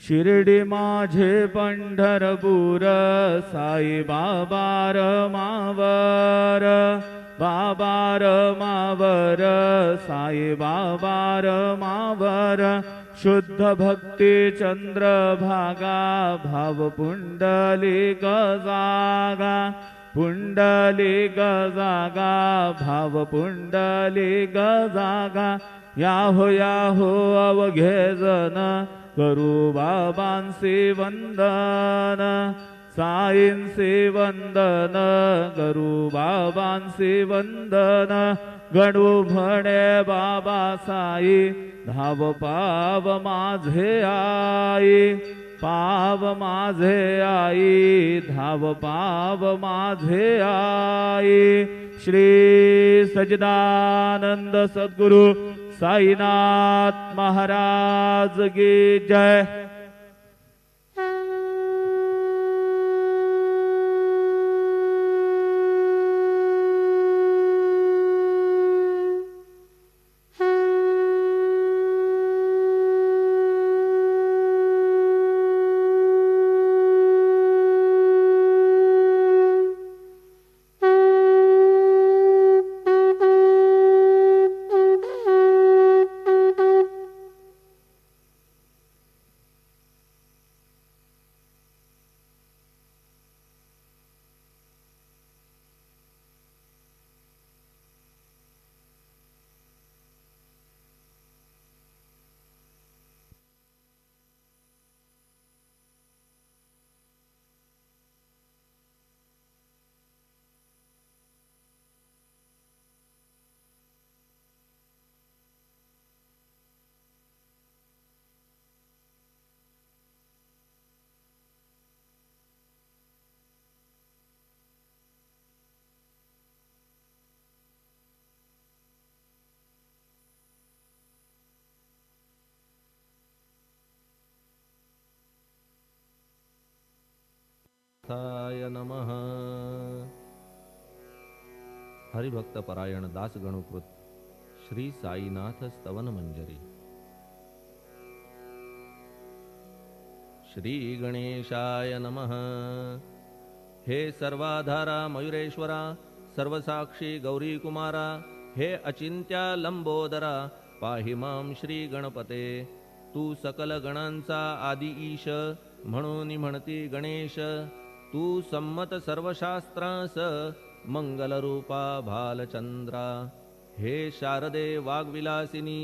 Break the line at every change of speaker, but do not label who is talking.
शिर्डी माझे पंढरपूर साई बाबा रमावर, बाबा रमावर साई बाबा रमावर। शुद्ध भक्ती चंद्रभागा भाव पुंडलिक जागा, पुंडलिक जागा भाव पुंडलिक जागा। याहो अवघे जन करू बाबांसी वंदन, साईंसी वंदन करू बाबांसी वंदन। गणू म्हणे बाबा साई धाव पाव माझे आई, पाव माझे आई धाव पाव माझे आई। श्री सच्चिदानंद सद्गुरु साईनाथ महाराज की जय।
नमः। हरिभक्त परायण दास गणुकृत श्री साईनाथ स्तवन मंजरी। श्री गणेशाय नमः। हे सर्वाधारा मयुरेश्वरा, सर्वसाक्षी गौरी कुमारा, हे अचिंत्या लंबोदरा, पाहि मां श्री गणपते। तू सकल गणांचा आदि ईश, म्हणून म्हणती गणेश। तू सम्मत सर्वशास्त्रांस, मंगलरूपा भालचंद्रा। हे शारदे वाग्विलासिनी,